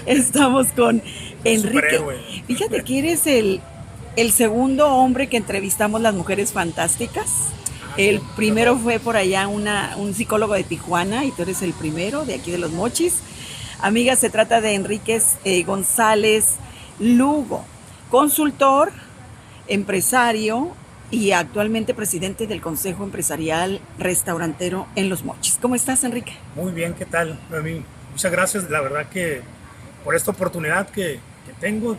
Estamos con Enrique. Superhéroe. Fíjate que eres el segundo hombre que entrevistamos las mujeres fantásticas. Ah, El sí, qué primero honor. fue por allá un psicólogo de Tijuana y tú eres el primero de aquí de Los Mochis. Amiga, se trata de Enríquez González Lugo, consultor, empresario y actualmente presidente del Consejo Empresarial Restaurantero en Los Mochis. ¿Cómo estás, Enrique? Muy bien, ¿qué tal? A mí, muchas gracias, la verdad que por esta oportunidad que tengo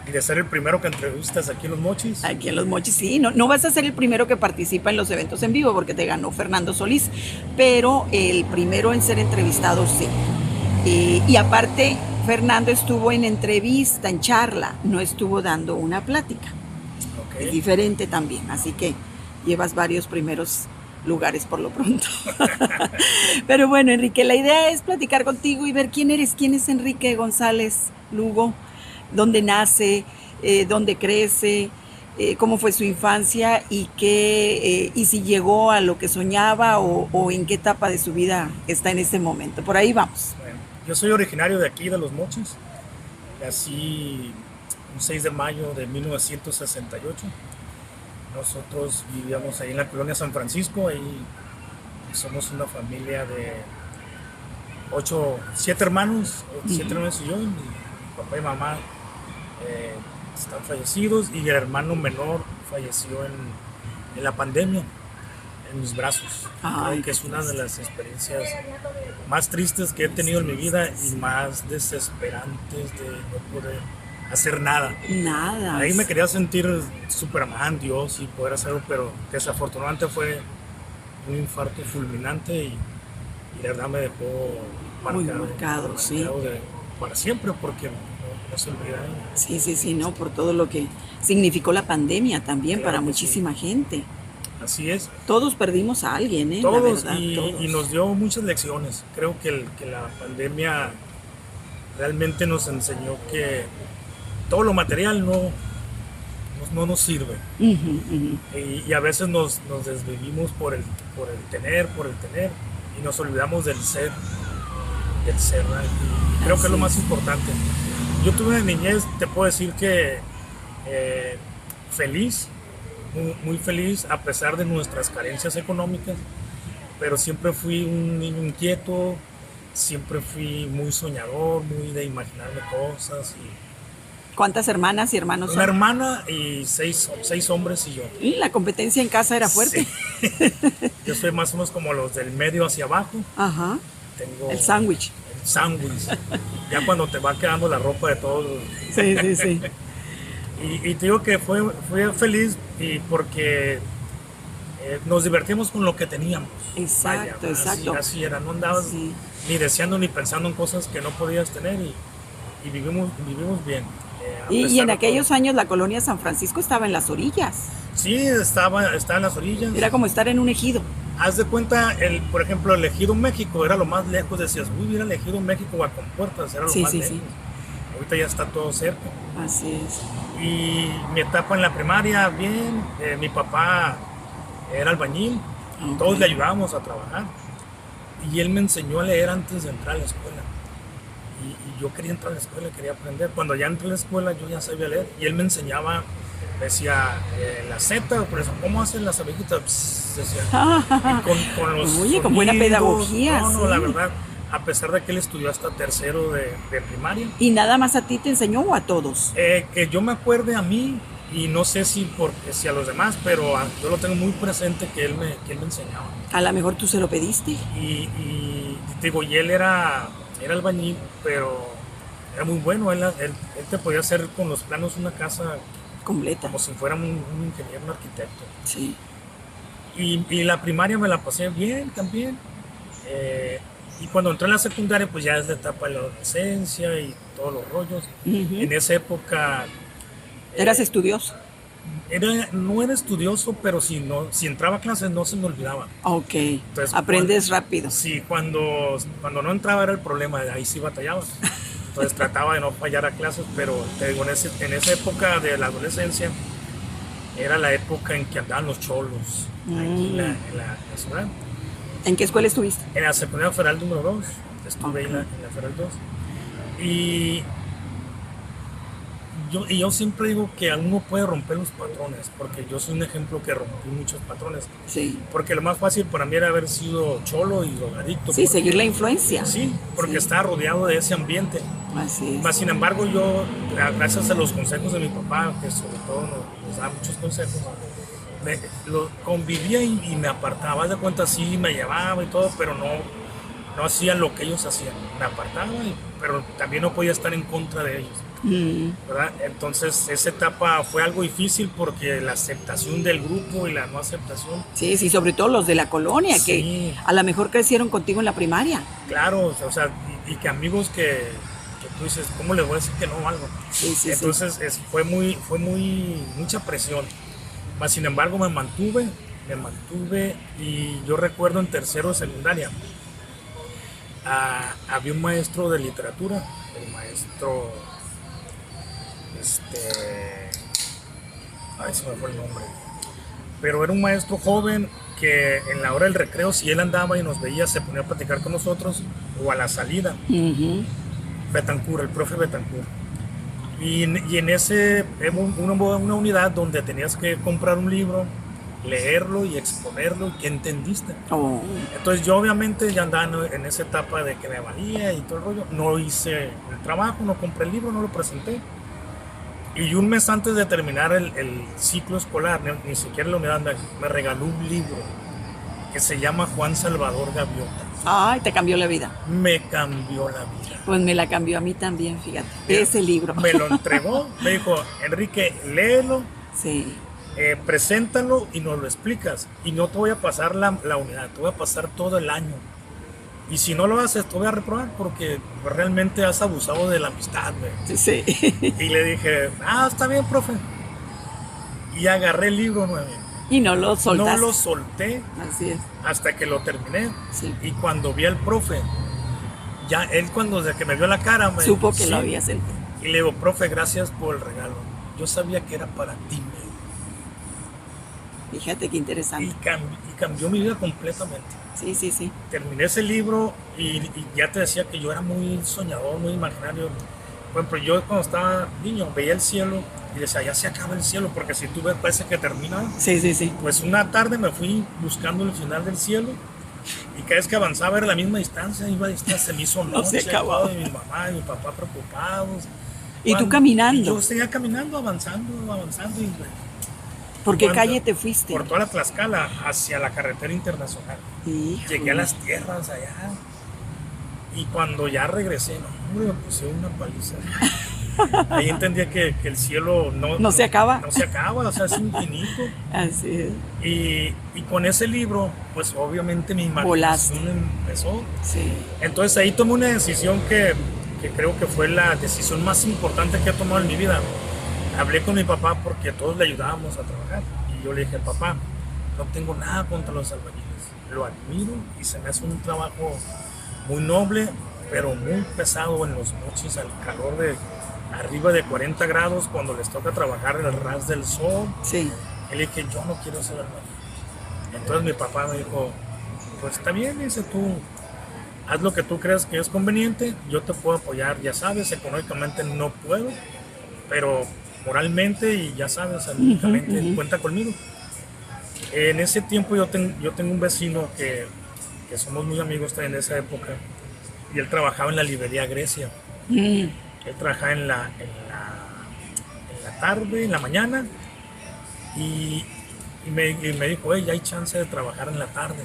y de ser el primero que entrevistas aquí en Los Mochis. Aquí en Los Mochis, sí, no vas a ser el primero que participa en los eventos en vivo porque te ganó Fernando Solís, pero el primero en ser entrevistado, sí. Y aparte, Fernando estuvo en entrevista, en charla, no estuvo dando una plática. Es Ok, diferente también, así que llevas varios primeros lugares por lo pronto. Pero bueno, Enrique, la idea es platicar contigo y ver quién eres, quién es Enrique González Lugo, dónde nace, dónde crece, cómo fue su infancia y si llegó a lo que soñaba o en qué etapa de su vida está en este momento. Por ahí vamos. bueno, yo soy originario de aquí, de Los Mochis. Nací un 6 de mayo de 1968. Nosotros vivíamos ahí en la colonia San Francisco. Ahí somos una familia de 7 hermanos y yo. Mi papá y mamá están fallecidos y el hermano menor falleció en la pandemia, en mis brazos. Ay, Creo que qué es una de triste. las experiencias más tristes que he tenido en mi vida y más desesperantes de no poder hacer nada. Nada. Ahí me quería sentir Superman, Dios y poder hacerlo, pero desafortunadamente fue un infarto fulminante y la verdad me dejó Muy marcado, marcado, sí. marcado para siempre porque no se olvida. Sí, sí, sí, no, por todo lo que significó la pandemia también para Claro que sí, muchísima gente. así es. Todos perdimos a alguien, ¿eh? La Todos verdad, y todos. nos dio muchas lecciones. Creo que la pandemia realmente nos enseñó que todo lo material no nos sirve. Y a veces nos desvivimos por el tener, y nos olvidamos del ser, ¿verdad? Y creo que es Así lo más es. importante. Yo tuve una niñez, te puedo decir que eh, feliz, muy feliz, a pesar de nuestras carencias económicas, pero siempre fui un niño inquieto, siempre fui muy soñador, muy de imaginarme cosas. ¿Cuántas hermanas y hermanos Una son? hermana y seis hombres y yo. Y la competencia en casa era Sí. fuerte. Yo soy más o menos como los del medio hacia abajo. Ajá. Tengo El sándwich. el sándwich. Ya cuando te va quedando la ropa de todos. Sí, sí, sí. Y te digo que fue feliz y porque nos divertimos con lo que teníamos. Vaya, Exacto, exacto. así era. No andabas Sí. ni deseando ni pensando en cosas que no podías tener y vivimos bien. A Y pesar en de todo. aquellos años la colonia San Francisco estaba en las orillas. Sí, estaba en las orillas. Era como estar en un ejido. Haz de cuenta, por ejemplo, el Ejido México era lo más lejos. Decías, uy, mira el Ejido México a Compuertas, era lo Sí, más sí, lejos. sí. Ahorita ya está todo cerca. Así es. Y mi etapa en la primaria, bien. Mi papá era albañil, Ok. todos le ayudábamos a trabajar. Y él me enseñó a leer antes de entrar a la escuela. Y yo quería entrar a la escuela, quería aprender. Cuando ya entré a la escuela, yo ya sabía leer. Y él me enseñaba, decía, la Z, por eso, ¿cómo hacen las abejitas? Pss, decía, y con los Oye, con buena sonidos. pedagogía, No, la sí. verdad, a pesar de que él estudió hasta tercero de primaria, ¿Y nada más a ti te enseñó o a todos? que yo me acuerde a mí, y no sé si a los demás, pero yo lo tengo muy presente que él me enseñaba. A lo mejor tú se lo pediste. Y te digo, y él era albañil, pero era muy bueno. Él te podía hacer con los planos una casa Completa. como si fuera un ingeniero, un arquitecto. Sí. Y la primaria me la pasé bien también. Eh, y cuando entré en la secundaria, pues ya es la etapa de la adolescencia y todos los rollos. Ujú. En esa época Eras eh, estudioso. no era estudioso, pero si entraba a clases no se me olvidaba. Ok. Entonces, Aprendes rápido. sí, cuando no entraba era el problema, ahí sí batallaba. Entonces trataba de no fallar a clases, pero te digo, en esa época de la adolescencia era la época en que andaban los cholos aquí en la ciudad. ¿En qué escuela estuviste? En la secundaria federal número 2, estuve ahí Ok. en la federal 2. Y yo siempre digo que uno puede romper los patrones, porque yo soy un ejemplo que rompí muchos patrones. Sí. Porque lo más fácil para mí era haber sido cholo y drogadicto. Sí, seguir la influencia. Sí, porque sí. estaba rodeado de ese ambiente. Así es. Más sin embargo, yo, gracias a los consejos de mi papá, que sobre todo nos da muchos consejos, convivía y me apartaba. De cuenta, sí, me llevaba y todo, pero no hacía lo que ellos hacían. Me apartaba, pero también no podía estar en contra de ellos. ¿Verdad? Entonces esa etapa fue algo difícil porque la aceptación del grupo y la no aceptación. Sí, sí, sobre todo los de la colonia, Sí. que a lo mejor crecieron contigo en la primaria. Claro, o sea, y que amigos que tú dices, ¿cómo les voy a decir que no o algo? Sí, sí, Entonces fue mucha presión. Mas sin embargo me mantuve y yo recuerdo en tercero de secundaria había un maestro de literatura, el maestro ay, se me fue el nombre, pero era un maestro joven que en la hora del recreo, si él andaba y nos veía, se ponía a platicar con nosotros, o a la salida. Betancourt, el profe Betancourt. Y en ese, una unidad donde tenías que comprar un libro, leerlo y exponerlo, y que entendiste. Entonces yo obviamente ya andaba en esa etapa de que me valía y todo el rollo. No hice el trabajo, no compré el libro, no lo presenté. Y un mes antes de terminar el ciclo escolar, ni siquiera la unidad, me regaló un libro que se llama Juan Salvador Gaviota. Ay, te cambió la vida. Me cambió la vida. Pues me la cambió a mí también, fíjate. Ese libro. Me lo entregó, me dijo, Enrique, léelo, sí. Preséntalo y nos lo explicas. Y no te voy a pasar la unidad, te voy a pasar todo el año. Y si no lo haces, te voy a reprobar porque realmente has abusado de la amistad, güey. Sí. Y le dije, está bien, profe. Y agarré el libro nuevo. Y no lo soltaste. No lo solté. Así es. Hasta que lo terminé. Sí. Y cuando vi al profe, ya él desde que me vio la cara, supo que lo había sentido. Y le digo, profe, gracias por el regalo. Yo sabía que era para ti, güey. Fíjate qué interesante. Y cambió mi vida completamente. Sí, sí, sí. Terminé ese libro y ya te decía que yo era muy soñador, muy imaginario. Bueno, pero yo cuando estaba niño veía el cielo y decía, ya se acaba el cielo, porque si tú ves parece que termina. Sí, sí, sí. Pues una tarde me fui buscando el final del cielo y cada vez que avanzaba era la misma distancia, se me hizo noche. No se acabó. Y mi mamá y mi papá preocupados. ¿Y tú caminando? Y yo seguía caminando, avanzando y... ¿Por qué calle te fuiste? Por toda la Tlaxcala, hacia la carretera internacional. Híjole. Llegué a las tierras allá. Y cuando ya regresé, me puse una paliza. Ahí entendía que el cielo no se acaba. No se acaba, o sea, es infinito. Así es. Y con ese libro, pues obviamente mi imaginación empezó. Sí. Entonces ahí tomé una decisión que creo que fue la decisión más importante que he tomado en mi vida. Hablé con mi papá porque todos le ayudábamos a trabajar y yo le dije, papá, no tengo nada contra los albañiles, lo admiro y se me hace un trabajo muy noble, pero muy pesado en los noches al calor de arriba de 40 grados cuando les toca trabajar en el ras del sol. Sí. Y le dije, yo no quiero ser albañil. Entonces mi papá me dijo, pues está bien, dice, tú haz lo que tú creas que es conveniente, yo te puedo apoyar, ya sabes, económicamente no puedo, pero moralmente y ya sabes, anímicamente cuenta conmigo. En ese tiempo yo tengo un vecino que somos muy amigos también de esa época y él trabajaba en la librería Grecia. Él trabajaba en la tarde, en la mañana y me dijo, ya hay chance de trabajar en la tarde.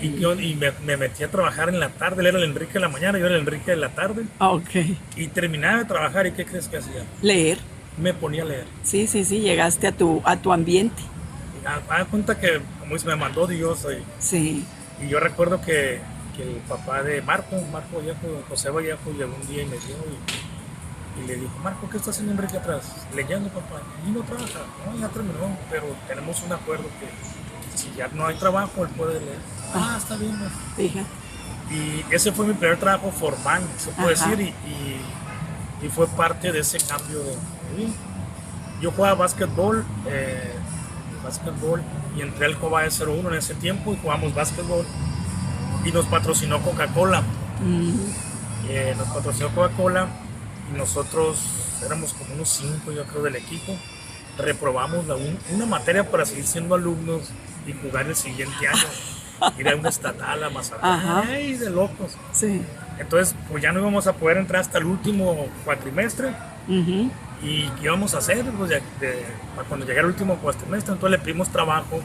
Y me metí a trabajar en la tarde. Él era el Enrique de la mañana, yo era el Enrique de la tarde. Ok. Y terminaba de trabajar, ¿y qué crees que hacía? Leer. Me ponía a leer. Sí, sí, sí, llegaste a tu ambiente. Da cuenta que, como dice, me mandó Dios. Sí. Y yo recuerdo que el papá de Marco Vallejo, José Vallejo, llegó un día y me dio y le dijo, Marco, ¿qué está haciendo Enrique atrás? Leyendo, papá. Y no trabaja. No, ya terminó, pero tenemos un acuerdo que si ya no hay trabajo, él puede leer. Está bien. Fíjate. Y ese fue mi primer trabajo formal, se puede decir, y fue parte de ese cambio de vida. Yo jugaba básquetbol y entré al Cobae 01 en ese tiempo y jugamos básquetbol y nos patrocinó Coca-Cola. nos patrocinó Coca-Cola y nosotros éramos como unos 5, yo creo, del equipo. Reprobamos una materia para seguir siendo alumnos y jugar el siguiente año. Ir a una estatal a Mazatlán. ¡Ay, de locos! Sí. Entonces, pues ya no íbamos a poder entrar hasta el último cuatrimestre. ¿Y qué íbamos a hacer? Pues para cuando llegara el último cuatrimestre, entonces le pedimos trabajo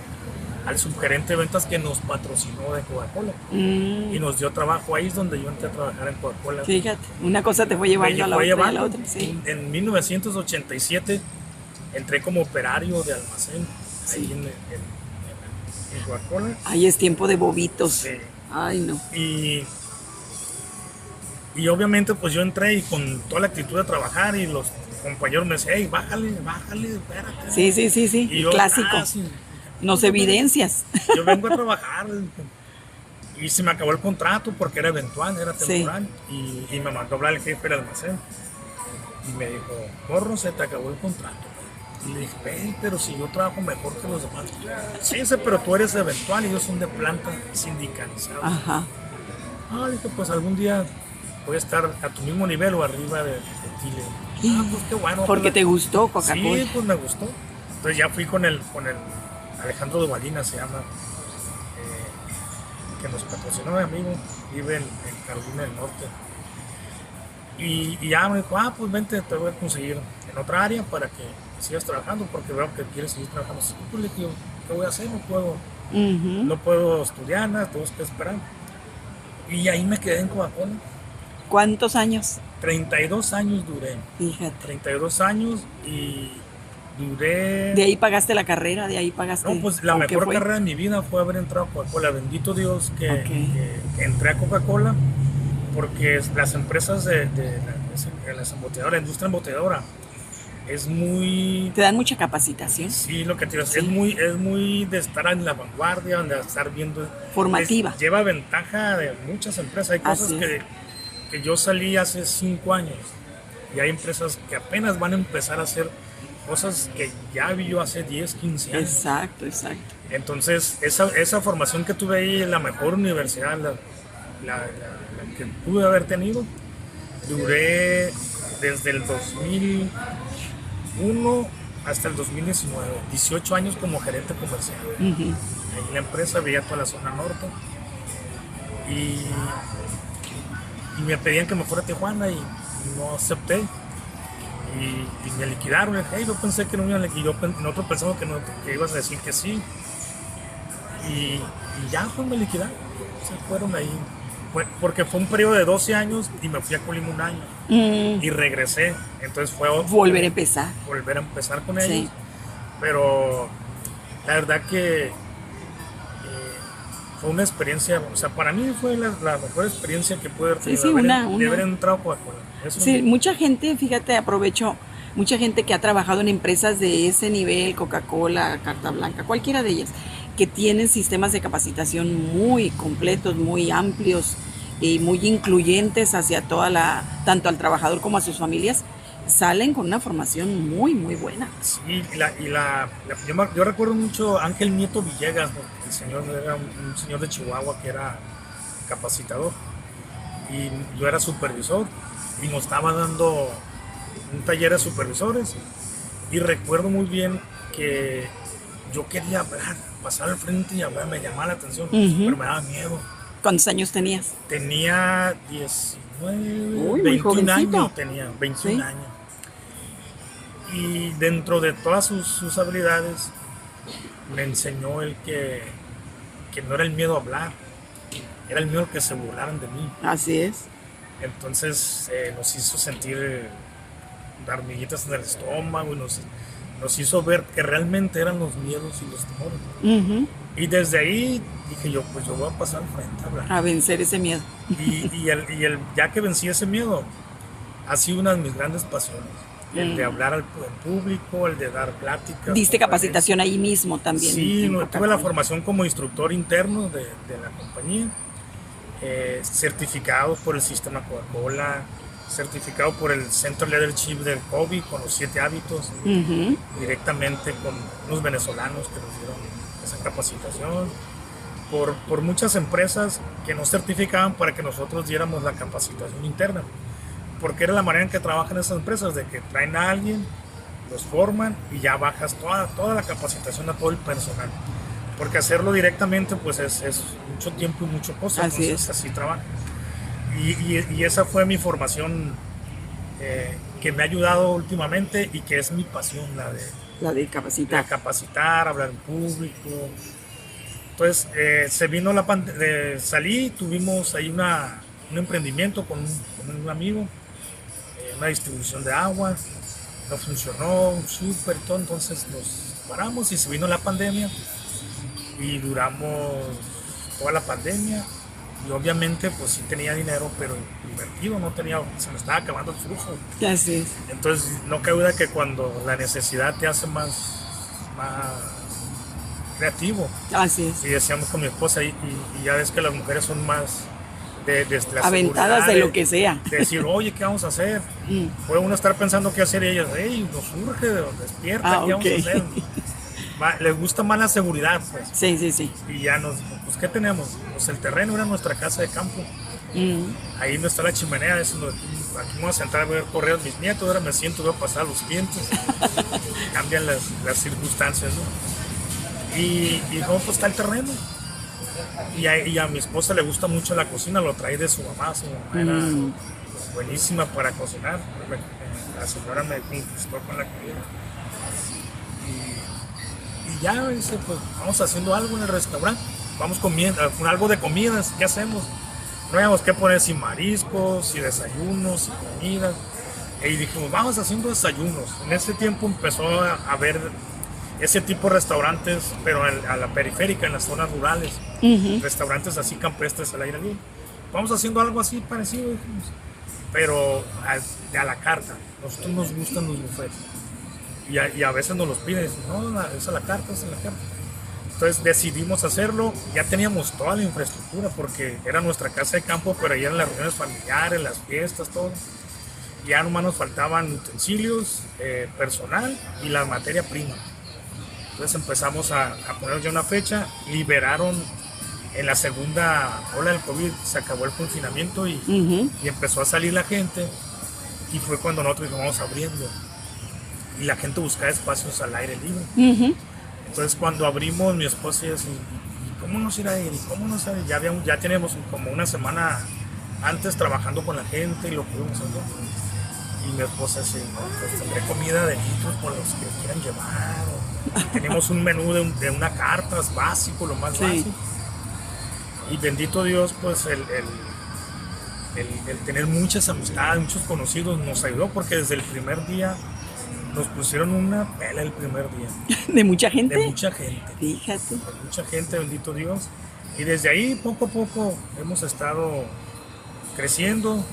al subgerente de ventas que nos patrocinó de Coca-Cola. Y nos dio trabajo. Ahí es donde yo entré a trabajar en Coca-Cola. Fíjate, una cosa te fue llevando a la otra y a la otra. Sí. En 1987 entré como operario de almacén ahí en Coca-Cola. Ahí es tiempo de bobitos. Sí. Ay, no. Y obviamente pues yo entré y con toda la actitud de trabajar y los compañeros me decían, hey, bájale, espérate. Sí, y yo, clásico. Sí. Nos evidencias. Yo vengo a trabajar y se me acabó el contrato porque era eventual, era temporal. Y me mandó a hablar el jefe del almacén y me dijo, morro, se te acabó el contrato. Y le dije, hey, pero si yo trabajo mejor que los demás. Sí, pero tú eres eventual y ellos son de planta sindicalizada. Ajá. Dije, pues algún día voy a estar a tu mismo nivel o arriba de ti. Pues qué bueno. Porque te gustó Coca-Cola. Sí, pues me gustó. Entonces ya fui con el Alejandro de Valina, se llama, que nos patrocinó, mi amigo, vive en Carolina del Norte. Y ya me dijo, pues vente, te voy a conseguir en otra área para que sigas trabajando, porque veo que quieres seguir trabajando. Sí, pues le digo, ¿qué voy a hacer? No puedo estudiar nada, tengo que esperar. Y ahí me quedé en Coca-Cola. ¿Cuántos años? 32 años duré. Fíjate. 32 años y duré... ¿De ahí pagaste la carrera? ¿De ahí pagaste? No, pues la mejor carrera de mi vida fue haber entrado a Coca-Cola. Bendito Dios que entré a Coca-Cola, porque las empresas de las embotelladoras, la industria embotelladora, es muy... ¿Te dan mucha capacitación? Sí, lo que te digo, es muy de estar en la vanguardia, de estar viendo... Formativa. Lleva ventaja de muchas empresas. Hay cosas que yo salí hace 5 años y hay empresas que apenas van a empezar a hacer cosas que ya vi yo hace 10, 15 años. Exacto. Entonces, esa formación que tuve ahí en la mejor universidad, la que pude haber tenido, duré desde el 2001 hasta el 2019, 18 años como gerente comercial. Ahí en la empresa veía toda la zona norte y me pedían que me fuera a Tijuana y no acepté. Y me liquidaron. Hey, yo pensé que no me iban a liquidar. Nosotros pensamos que ibas a decir que sí. Y ya pues me liquidaron. Se fueron ahí. Porque fue un periodo de 12 años y me fui a Colima un año. Y regresé. Entonces fue volver a empezar. Volver a empezar con ellos. Pero la verdad que fue una experiencia, o sea, para mí fue la mejor experiencia que pude haber tenido, de haber entrado a Coca-Cola. Sí, mucha gente, fíjate, aprovecho, mucha gente que ha trabajado en empresas de ese nivel, Coca-Cola, Carta Blanca, cualquiera de ellas, que tienen sistemas de capacitación muy completos, muy amplios y muy incluyentes hacia tanto al trabajador como a sus familias, salen con una formación muy, muy buena. Sí, yo recuerdo mucho a Ángel Nieto Villegas, porque el señor era un señor de Chihuahua que era capacitador y yo era supervisor y nos estaba dando un taller de supervisores y recuerdo muy bien que yo quería hablar, pasar al frente y hablar, me llamaba la atención, pero me daba miedo. ¿Cuántos años tenías? Tenía 19, 21 años, tenía 21 años. Y dentro de todas sus habilidades me enseñó el que no era el miedo a hablar, era el miedo que se burlaran de mí. Así es. Entonces nos hizo sentir hormiguitas en el estómago y nos hizo ver que realmente eran los miedos y los temores. Y desde ahí dije yo, pues yo voy a pasar al frente a hablar. A vencer ese miedo. Y ya que vencí ese miedo, ha sido una de mis grandes pasiones. El de hablar al público, el de dar pláticas. ¿Diste capacitación ahí mismo también? Sí, tuve la formación como instructor interno de la compañía, certificado por el sistema Coca-Cola, certificado por el Center Leadership del COVID con los 7 hábitos, directamente con unos venezolanos que nos dieron esa capacitación. por muchas empresas que nos certificaban para que nosotros diéramos la capacitación interna, porque era la manera en que trabajan esas empresas, de que traen a alguien, los forman y ya bajas toda la capacitación a todo el personal, porque hacerlo directamente pues es mucho tiempo y mucho costo. Así Entonces es. así trabaja. Y esa fue mi formación, que me ha ayudado últimamente y que es mi pasión, La de de capacitar. capacitar, hablar en público. Entonces se vino la pandemia, salí, tuvimos ahí un emprendimiento con un amigo, una distribución de agua, no funcionó, un súper, todo, entonces nos paramos y se vino la pandemia y duramos toda la pandemia. Y obviamente pues sí tenía dinero, pero invertido, no tenía, se me estaba acabando el flujo. Así es. Entonces no cabe duda que cuando la necesidad te hace más creativo. Así es. Y decíamos con mi esposa, y ya ves que las mujeres son más de la Aventadas seguridad, de lo que sea. de decir, oye, ¿qué vamos a hacer? Puede uno estar pensando qué hacer y ellas, hey, nos surge, despierta, ¿qué Ok. vamos a hacer? Les gusta más la seguridad, pues. Sí, sí, sí. Y ya pues ¿qué tenemos? Pues el terreno era nuestra casa de campo. Ahí no está la chimenea, aquí me voy a sentar a ver correos mis nietos, ahora me siento, veo pasar los clientes. Cambian las circunstancias, ¿no? Y no, pues está el terreno. Y a mi esposa le gusta mucho la cocina, lo trae de su mamá era buenísima para cocinar. La señora me conquistó con la comida. Y ya dice, pues vamos haciendo algo en el restaurante, vamos comiendo, algo de comidas, ¿qué hacemos? No habíamos que poner sin mariscos, y desayunos, y comidas. Y dijimos, vamos haciendo desayunos. En ese tiempo empezó a haber ese tipo de restaurantes, pero a la periférica, en las zonas rurales, restaurantes así campestres al aire libre. Vamos haciendo algo así parecido, dijimos, pero a la carta. Nosotros nos gustan los buffets. Y a veces nos los piden, y dicen, no, es a la carta, es a la carta. Entonces decidimos hacerlo, ya teníamos toda la infraestructura porque era nuestra casa de campo, pero ahí eran las reuniones familiares, las fiestas, todo. Ya nomás nos faltaban utensilios, personal y la materia prima. Entonces empezamos a poner ya una fecha, liberaron en la segunda ola del COVID, se acabó el confinamiento y empezó a salir la gente y fue cuando nosotros dijimos, vamos abriendo. Y la gente buscaba espacios al aire libre. Entonces cuando abrimos, mi esposa y así, ¿y cómo nos irá a ir? ¿Y cómo nos irá a ir? Ya teníamos como una semana antes trabajando con la gente y lo pudimos hacer. Y mi esposa así, no, pues tendré comida de litros por los que quieran llevar. Tenemos un menú de una carta básico, lo más básico. Y bendito Dios, pues el tener muchas amistades, muchos conocidos nos ayudó porque desde el primer día nos pusieron una pela el primer día. ¿De mucha gente? De mucha gente. Fíjate. De mucha gente, bendito Dios. Y desde ahí, poco a poco, hemos estado creciendo,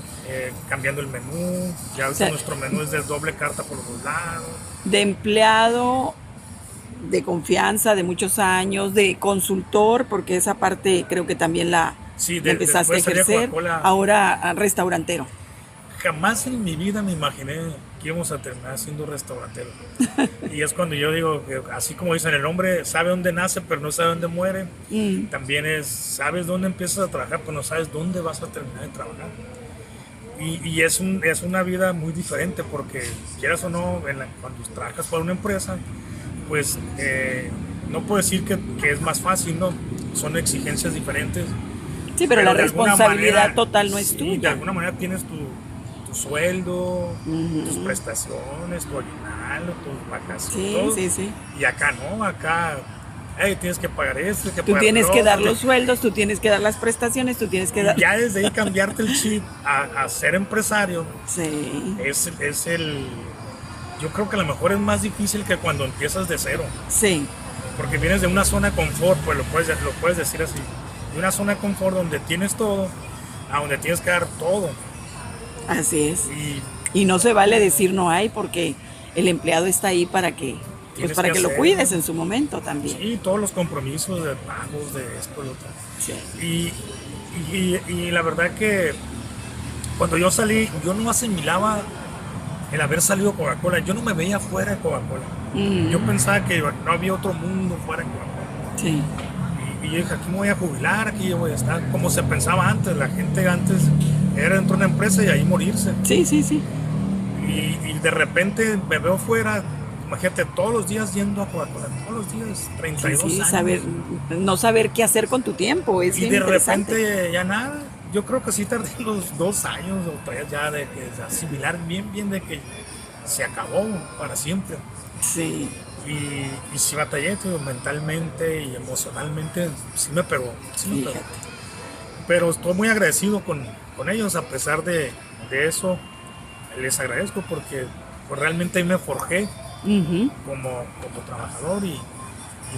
cambiando el menú. Ya nuestro menú es de doble carta por los dos lados. De empleado de confianza de muchos años, de consultor, porque esa parte creo que también la empezaste a ejercer. Ahora restaurantero. Jamás en mi vida me imaginé que íbamos a terminar siendo restaurantero. Y es cuando yo digo que, así como dicen, el hombre sabe dónde nace, pero no sabe dónde muere. También sabes dónde empiezas a trabajar, pero no sabes dónde vas a terminar de trabajar. Y es una vida muy diferente, porque quieras o no, cuando trabajas para una empresa, pues no puedo decir que es más fácil, ¿no? Son exigencias diferentes. Sí, pero la responsabilidad total no es tuya. Sí, de alguna manera tienes tu sueldo, tus prestaciones, tu aguinaldo, tus vacaciones. Sí. Y acá no, acá tienes que pagar esto, tú tienes que dar los sueldos, tú tienes que dar las prestaciones, tú tienes que dar... Ya desde ahí cambiarte el chip a ser empresario, sí. Yo creo que a lo mejor es más difícil que cuando empiezas de cero. Sí. Porque vienes de una zona de confort, pues lo puedes decir así. De una zona de confort donde tienes todo, a donde tienes que dar todo. Así es. Y no se vale decir no hay, porque el empleado está ahí para que lo cuides en su momento también. Sí, todos los compromisos de pagos, de esto y lo otro. Sí. Y la verdad que cuando yo salí, yo no asimilaba el haber salido Coca-Cola. Yo no me veía fuera de Coca-Cola. Yo pensaba que no había otro mundo fuera de Coca-Cola. Sí. y yo dije, aquí me voy a jubilar, aquí voy a estar, como se pensaba antes, la gente antes era dentro de una empresa y ahí morirse. Sí, sí, sí. Y de repente me veo fuera, imagínate, todos los días yendo a Coca-Cola, todos los días, 32 Sí, años. no saber qué hacer con tu tiempo, es Y bien de interesante. repente ya nada. Yo creo que sí tardé unos 2 años o 3 ya de que asimilar bien de que se acabó para siempre. Sí, Y sí batallé, tío, mentalmente y emocionalmente, sí me pegó, sí me pegó. fíjate. Pero estoy muy agradecido con ellos, a pesar de eso, les agradezco porque pues, realmente ahí me forjé Ujú. como trabajador y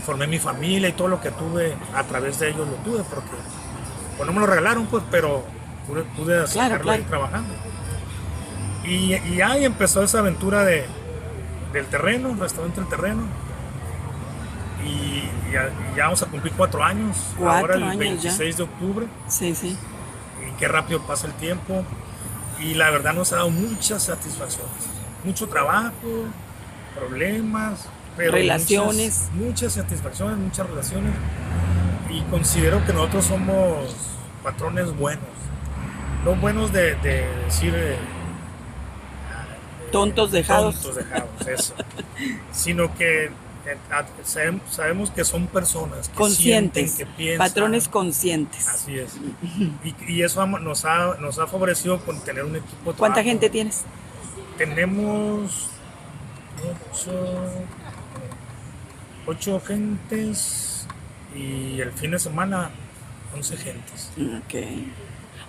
formé mi familia y todo lo que tuve a través de ellos lo tuve porque pues no me lo regalaron pues, pero pude sacarlo Claro. ahí trabajando. Y ahí empezó esa aventura del terreno, el restaurante del terreno. Y ya vamos a cumplir 4 años, ahora 4 el años 26 de octubre, Sí, sí. y qué rápido pasa el tiempo. Y la verdad nos ha dado muchas satisfacciones, mucho trabajo, problemas, pero Relaciones. muchas satisfacciones, muchas relaciones. Y considero que nosotros somos patrones buenos, no buenos de decir Tontos dejados. tontos dejados, eso, sino que sabemos que son personas que Conscientes. sienten, que piensan. Patrones conscientes. Así es. Y eso nos ha favorecido con tener un equipo de ¿Cuánta trabajo. gente tienes? Tenemos 8 gentes y el fin de semana 11 gentes. Ok.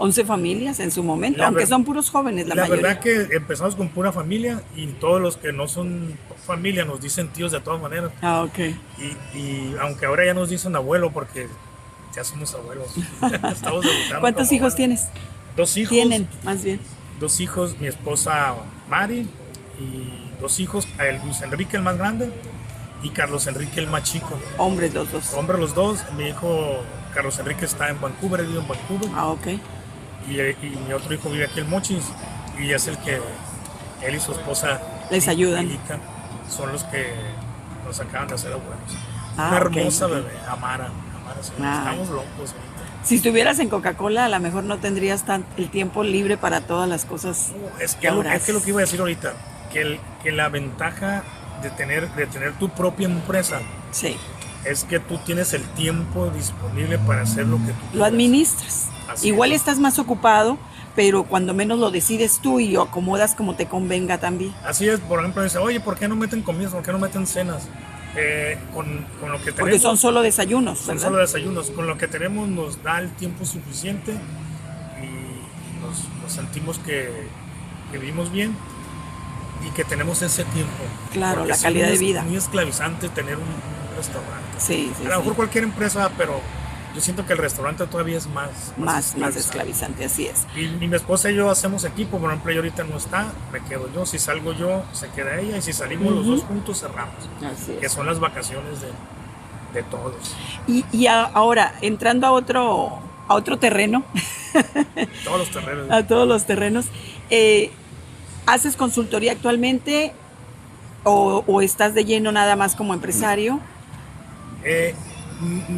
11 familias en su momento, La aunque ver- son puros jóvenes la La mayoría. verdad que empezamos con pura familia y todos los que no son familia nos dicen tíos de todas maneras. Ah, ok. Y aunque ahora ya nos dicen abuelo porque ya somos abuelos. Estamos debutando ¿Cuántos como hijos abuelos. tienes? 2 hijos. Tienen, más bien. 2 hijos, mi esposa Mari y 2 hijos, el Luis Enrique el más grande y Carlos Enrique el más chico. Hombres los dos. Hombres los dos, mi hijo Carlos Enrique está en Vancouver, vive en Vancouver Ah, ok. y mi otro hijo vive aquí en Mochis y es el que él y su esposa Les ayudan. Lilica, son los que nos acaban de hacer abuelos. Ah, Una ok, hermosa ok. bebé, Amara, sí, Ah. estamos locos ahorita. Si estuvieras en Coca-Cola, a lo mejor no tendrías el tiempo libre para todas las cosas. Es que lo que iba a decir ahorita, que la ventaja de tener tu propia empresa Sí, es que tú tienes el tiempo disponible para hacer lo que tú lo quieras. administras. Así Igual es. estás más ocupado, pero cuando menos lo decides tú y lo acomodas como te convenga también. Así es, por ejemplo, dice, oye, ¿por qué no meten comidas? ¿Por qué no meten cenas? Con lo que tenemos. Porque son solo desayunos, son ¿verdad? solo desayunos. Con lo que tenemos nos da el tiempo suficiente y nos sentimos que vivimos bien y que tenemos ese tiempo. Claro, Porque la sí calidad es de vida. muy esclavizante tener un restaurante. Sí, sí, A lo sí. mejor cualquier empresa, pero yo siento que el restaurante todavía es Más esclavizante, así es. Y mi esposa y yo hacemos equipo, por ejemplo, ella ahorita no está, me quedo yo, si salgo yo, se queda ella, y si salimos los dos juntos, cerramos, Así que es. son las vacaciones de todos. Ahora, entrando a otro terreno, Todos los terrenos. a todos los terrenos, ¿haces consultoría actualmente o estás de lleno nada más como empresario?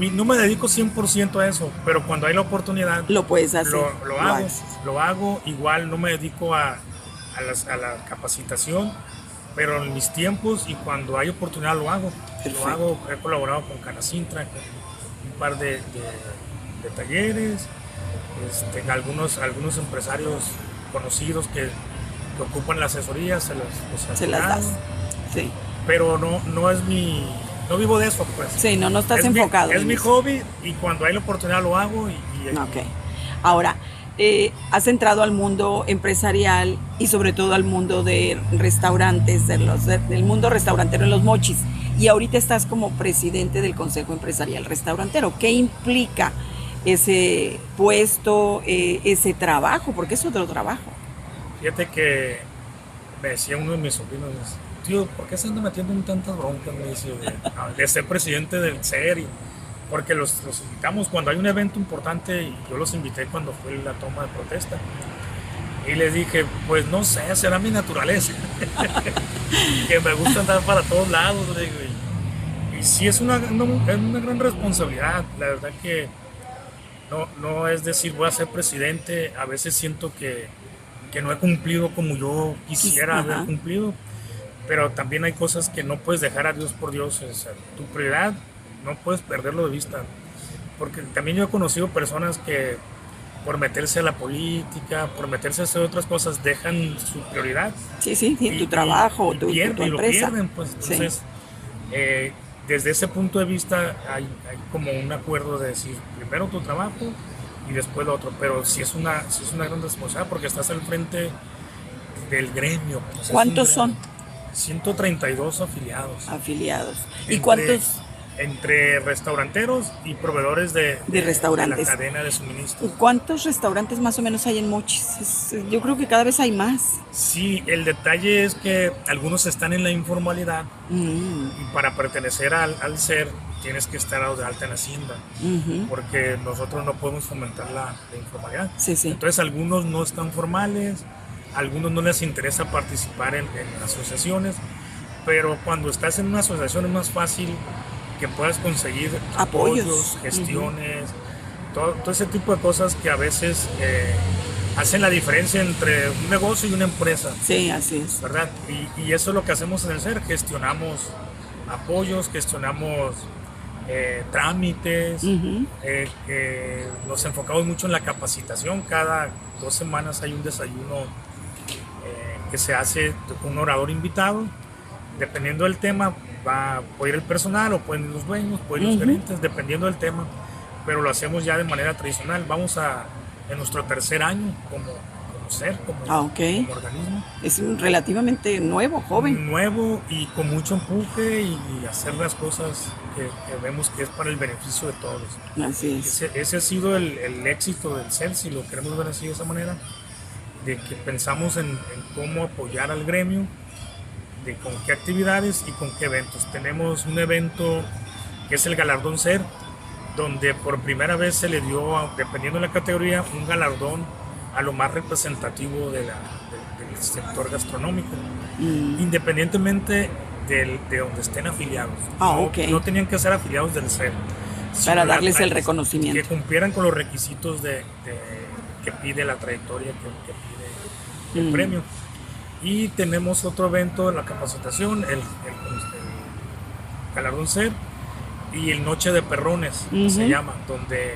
No me dedico 100% a eso, pero cuando hay la oportunidad, Lo puedes hacer. lo hago. Igual no me dedico a la capacitación, pero en mis tiempos y cuando hay oportunidad lo hago. Perfecto. Lo hago, he colaborado con Canacintra, con un par de talleres, algunos empresarios conocidos que ocupan la asesoría, se las das. Sí. Pero no vivo de eso, pues. Sí, no estás Es enfocado. Es en mi eso. hobby y cuando hay la oportunidad lo hago. Ok. Ahora, has entrado al mundo empresarial y sobre todo al mundo de restaurantes, del mundo restaurantero en Los Mochis. Y ahorita estás como presidente del Consejo Empresarial Restaurantero. ¿Qué implica ese puesto, ese trabajo? Porque es otro trabajo. Fíjate que me decía uno de mis sobrinos, tío, ¿por qué se anda metiendo en tantas broncas? Me dice, de ser presidente del CER. Porque los invitamos cuando hay un evento importante y yo los invité cuando fue la toma de protesta. Y les dije, pues no sé, será mi naturaleza. Que me gusta andar para todos lados, le digo. y sí es una gran responsabilidad. La verdad que no es decir voy a ser presidente. A veces siento que no he cumplido como yo quisiera haber cumplido, pero también hay cosas que no puedes dejar a Dios por Dios. O sea, tu prioridad no puedes perderlo de vista, porque también yo he conocido personas que por meterse a la política, por meterse a hacer otras cosas, dejan su prioridad. Sí, tu trabajo, tu y lo empresa. pierden, pues. Entonces, desde ese punto de vista hay como un acuerdo de decir primero tu trabajo y después lo otro, pero sí es una gran responsabilidad porque estás al frente del gremio. Pues. ¿Cuántos son? 132 afiliados. ¿Y cuántos? Entre restauranteros y proveedores de restaurantes. De la cadena de suministro. ¿Cuántos restaurantes más o menos hay en Mochis? Yo creo que cada vez hay más. Sí, el detalle es que algunos están en la informalidad y para pertenecer al SER tienes que estar de alta en Hacienda, porque nosotros no podemos fomentar la informalidad. Sí. Entonces algunos no están formales, algunos no les interesa participar en asociaciones, pero cuando estás en una asociación es más fácil que puedas conseguir apoyos, gestiones, todo ese tipo de cosas que a veces hacen la diferencia entre un negocio y una empresa. Sí, así es. ¿Verdad? Y eso es lo que hacemos en el SER, gestionamos apoyos, gestionamos trámites, nos enfocamos mucho en la capacitación. Cada 2 semanas hay un desayuno que se hace con un orador invitado. Dependiendo del tema, puede ir el personal o pueden ir los dueños, pueden ir los gerentes, dependiendo del tema, pero lo hacemos ya de manera tradicional. Vamos en nuestro 3er año como SER, como organismo. Es relativamente nuevo, joven. Nuevo y con mucho empuje y hacer las cosas que vemos que es para el beneficio de todos. Así es. Ese ha sido el éxito del SER, si lo queremos ver así de esa manera, de que pensamos en cómo apoyar al gremio, de con qué actividades y con qué eventos. Tenemos un evento que es el Galardón SER, donde por primera vez se le dio, dependiendo de la categoría, un galardón a lo más representativo del sector gastronómico, independientemente de donde estén afiliados. No tenían que ser afiliados del SER, para darles el reconocimiento. Que cumplieran con los requisitos que pide la trayectoria, que pide el premio. Y tenemos otro evento en la capacitación, el Galardón SER y el Noche de Perrones, se llama, donde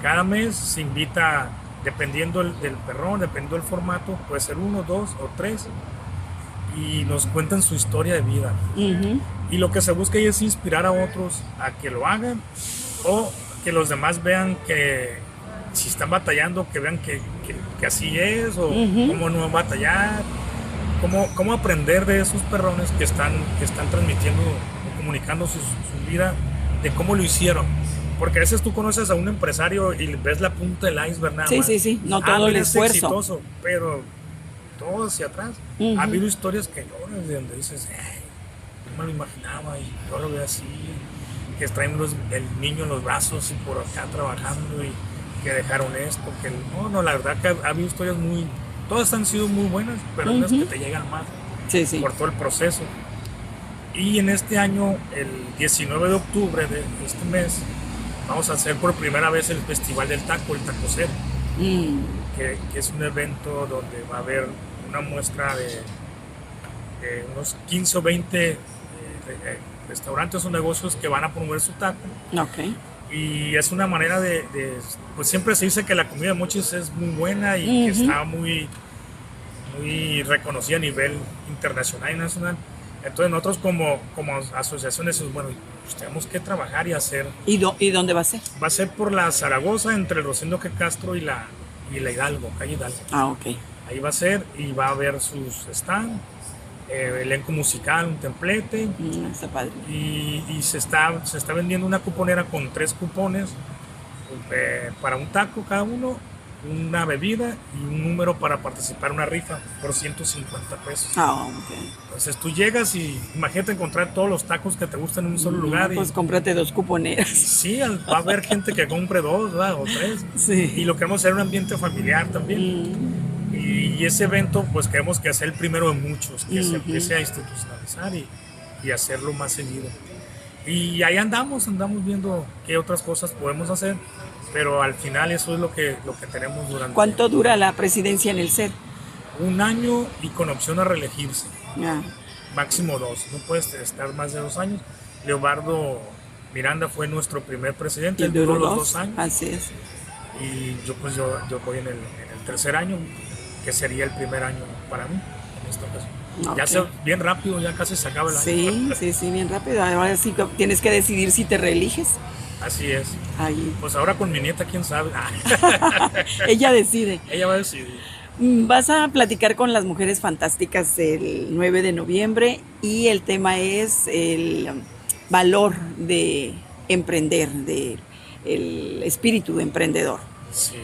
cada mes se invita, dependiendo del perrón, dependiendo del formato, puede ser 1, 2 o 3, y nos cuentan su historia de vida. Y lo que se busca ahí es inspirar a otros a que lo hagan, o que los demás vean que si están batallando, que vean que así es, o cómo no batallar. Cómo aprender de esos perrones que están transmitiendo o comunicando su vida, de cómo lo hicieron. Porque a veces tú conoces a un empresario y ves la punta del iceberg nada más. Sí, no todo el esfuerzo. Exitoso, pero todo hacia atrás. Ha habido historias que lloras, de donde dices, no me lo imaginaba y yo lo veo así, que traen el niño en los brazos y por acá trabajando y que dejaron esto. La verdad que ha habido historias todas han sido muy buenas, pero unas que te llegan más por todo el proceso. Y en este año, el 19 de octubre de este mes, vamos a hacer por primera vez el Festival del Taco, el Taco SER, que es un evento donde va a haber una muestra de unos 15 o 20 restaurantes o negocios que van a promover su taco. Y es una manera pues siempre se dice que la comida de Mochis es muy buena y que está muy reconocida a nivel internacional y nacional. Entonces nosotros como asociaciones, bueno, pues tenemos que trabajar y hacer. ¿Y dónde va a ser? Va a ser por la Zaragoza, entre el Rosendo que Castro y la Hidalgo, calle Hidalgo. Ahí va a ser y va a haber sus stands, elenco musical, un templete. Está padre. Y se está vendiendo una cuponera con 3 cupones para un taco cada uno, una bebida y un número para participar en una rifa por 150 pesos. Entonces tú llegas y imagínate encontrar todos los tacos que te gustan en un solo lugar. Pues cómprate 2 cuponeras. Sí, va a haber gente que compre 2 o 3. Sí. Y lo queremos hacer un ambiente familiar también. Y ese evento pues queremos que sea el primero de muchos, que se empiece a institucionalizar y hacerlo más seguido. Y ahí andamos viendo qué otras cosas podemos hacer, pero al final eso es lo que tenemos durante ¿Cuánto dura la presidencia en el SER? 1 año y con opción a reelegirse. Ah, Máximo 2, no puedes estar más de 2 años. Leobardo Miranda fue nuestro primer presidente, y él duró duró los 2 años. Así es. Y yo voy en el tercer año, que sería el primer año para mí en esta ocasión. Okay. Ya bien rápido, ya casi se acaba el año. Sí, bien rápido. Ahora sí tienes que decidir si te reeliges. Así es. Ahí. Pues ahora con mi nieta, quién sabe. Ella decide. Ella va a decidir. Vas a platicar con las mujeres fantásticas el 9 de noviembre y el tema es el valor de emprender, el espíritu de emprendedor. Sí.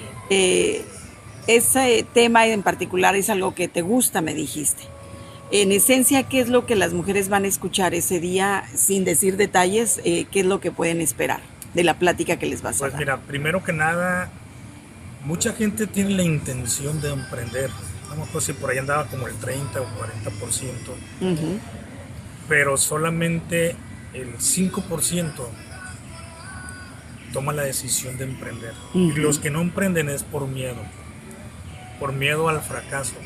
Ese tema en particular es algo que te gusta, me dijiste. En esencia, ¿qué es lo que las mujeres van a escuchar ese día, sin decir detalles? ¿Qué es lo que pueden esperar de la plática que les vas a dar? Pues mira, primero que nada, mucha gente tiene la intención de emprender. No me acuerdo si por ahí andaba como el 30 o 40%. Uh-huh. Pero solamente el 5% toma la decisión de emprender. Uh-huh. Y los que no emprenden es por miedo al fracaso.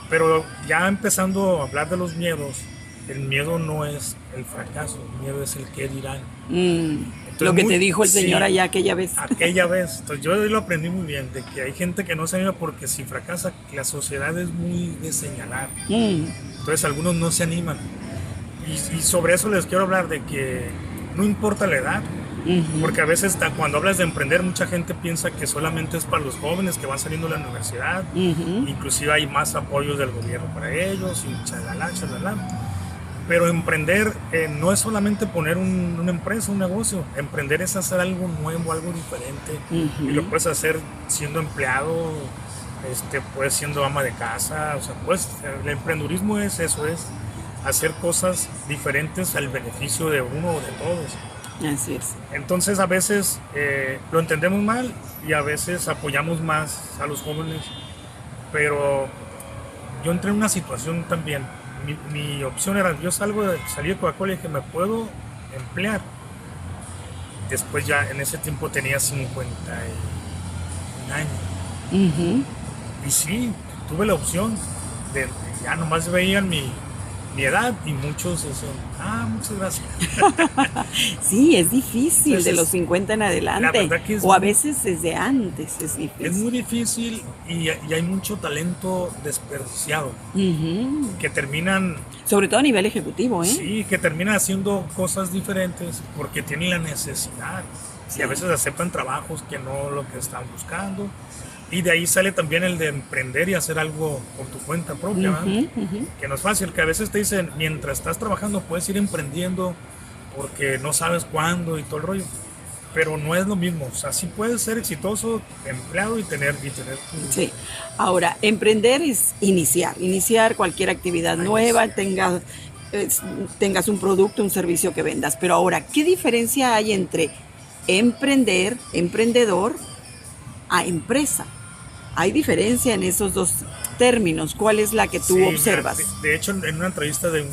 Pero ya empezando a hablar de los miedos, el miedo no es el fracaso, el miedo es el qué dirán. Lo que te dijo el Señor allá aquella vez. Aquella vez. Entonces yo lo aprendí muy bien, de que hay gente que no se anima porque si fracasa, la sociedad es muy de señalar. Entonces algunos no se animan. Y sobre eso les quiero hablar, de que no importa la edad. Porque a veces cuando hablas de emprender, mucha gente piensa que solamente es para los jóvenes que van saliendo de la universidad. Inclusive hay más apoyos del gobierno para ellos y chalala. Pero emprender no es solamente poner una empresa, un negocio. Emprender es hacer algo nuevo, algo diferente. Y lo puedes hacer siendo empleado, puedes siendo ama de casa. O sea, pues el emprendurismo es eso, es hacer cosas diferentes al beneficio de uno o de todos. Así es. Entonces a veces lo entendemos mal y a veces apoyamos más a los jóvenes, pero yo entré en una situación también. Mi opción era, yo salí de Coca-Cola y dije, me puedo emplear. Después ya en ese tiempo tenía 51 años. Y sí, tuve la opción de, ya nomás veían mi edad y muchos decían, muchas gracias. Sí, es difícil. Entonces, de los 50 en adelante, o a veces desde antes es difícil. Es muy difícil y hay mucho talento desperdiciado, que terminan... Sobre todo a nivel ejecutivo, ¿eh? Sí, que terminan haciendo cosas diferentes porque tienen la necesidad. Sí. Y a veces aceptan trabajos que no lo que están buscando. Y de ahí sale también el de emprender y hacer algo por tu cuenta propia, que no es fácil, que a veces te dicen, mientras estás trabajando puedes ir emprendiendo porque no sabes cuándo y todo el rollo, pero no es lo mismo. O sea, sí puedes ser exitoso empleado y tener tu... Sí, ahora, emprender es iniciar cualquier actividad nueva, tengas un producto, un servicio que vendas, pero ahora, ¿qué diferencia hay entre emprendedor a empresa? ¿Hay diferencia en esos dos términos? ¿Cuál es la que tú observas? De hecho, en una entrevista de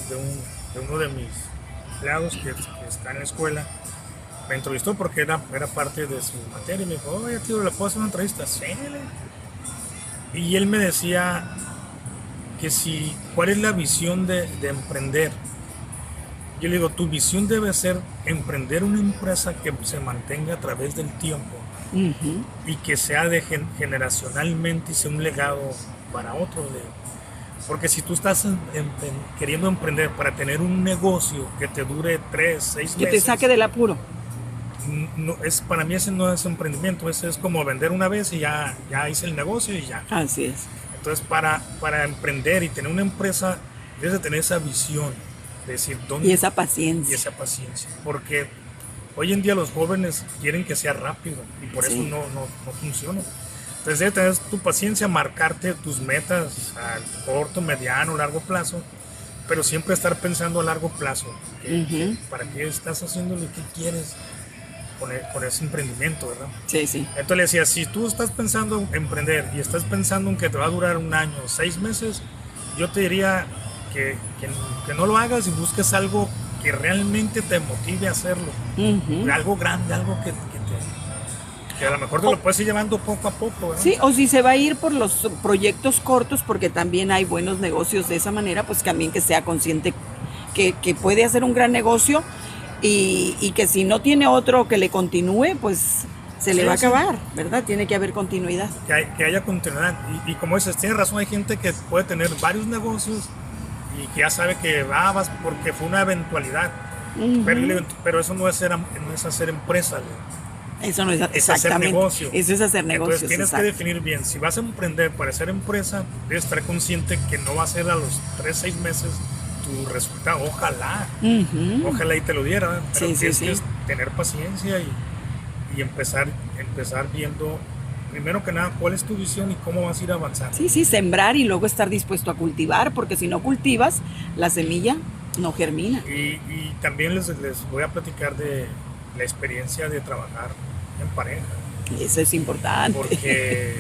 uno de mis empleados que está en la escuela, me entrevistó porque era parte de su materia y me dijo, oye tío, ¿le puedo hacer una entrevista? Sí. Y él me decía que ¿cuál es la visión de emprender? Yo le digo, tu visión debe ser emprender una empresa que se mantenga a través del tiempo. Y que sea generacionalmente y sea un legado para otros. Porque si tú estás queriendo emprender para tener un negocio que te dure 3, 6 meses, que te saque del apuro, para mí ese no es emprendimiento, ese es como vender una vez y ya hice el negocio y ya. Así es. Entonces para emprender y tener una empresa debes de tener esa visión de decir dónde, y esa paciencia, porque hoy en día los jóvenes quieren que sea rápido y por eso no funciona. Entonces debes tener tu paciencia, marcarte tus metas a corto, mediano, largo plazo, pero siempre estar pensando a largo plazo. ¿Para qué estás haciéndolo y qué quieres con ese emprendimiento, verdad? Sí. Entonces le decía, si tú estás pensando en emprender y estás pensando en que te va a durar 1 año, 6 meses, yo te diría que no lo hagas y busques algo que realmente te motive a hacerlo. Algo grande, algo que a lo mejor te lo puedes ir llevando poco a poco, ¿no? Sí, o si se va a ir por los proyectos cortos, porque también hay buenos negocios de esa manera, pues también que sea consciente que puede hacer un gran negocio y que si no tiene otro que le continúe, pues se le va a acabar, ¿verdad? Tiene que haber continuidad. Que haya continuidad. Y como dices, tienes razón, hay gente que puede tener varios negocios y que ya sabe que vas porque fue una eventualidad. Pero eso no es hacer empresa. Eso no es es hacer negocio. Eso es hacer negocio. Entonces tienes que definir bien. Si vas a emprender para hacer empresa, debes estar consciente que no va a ser a los 3-6 meses tu resultado. Ojalá y te lo diera. Pero tienes que tener paciencia y empezar viendo, primero que nada, cuál es tu visión y cómo vas a ir avanzando. Sí, sembrar y luego estar dispuesto a cultivar, porque si no cultivas, la semilla no germina. Y también les voy a platicar de la experiencia de trabajar en pareja. Eso es importante. Porque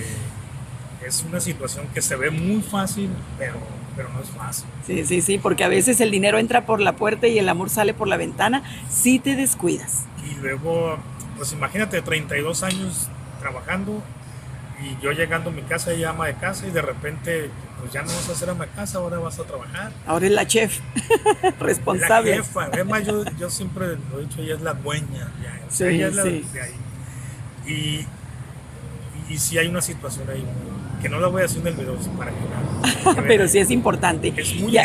es una situación que se ve muy fácil, pero no es fácil. Sí, porque a veces el dinero entra por la puerta y el amor sale por la ventana si te descuidas. Y luego, pues imagínate, 32 años trabajando y yo llegando a mi casa y ama de casa y de repente, pues ya no vas a ser ama de casa, ahora vas a trabajar. Ahora es la chef responsable. La jefa, además yo siempre lo he dicho, ella es la dueña. Ella es la de ahí. Y sí hay una situación ahí que no la voy a decir en el video para que pero sí es importante. Es muy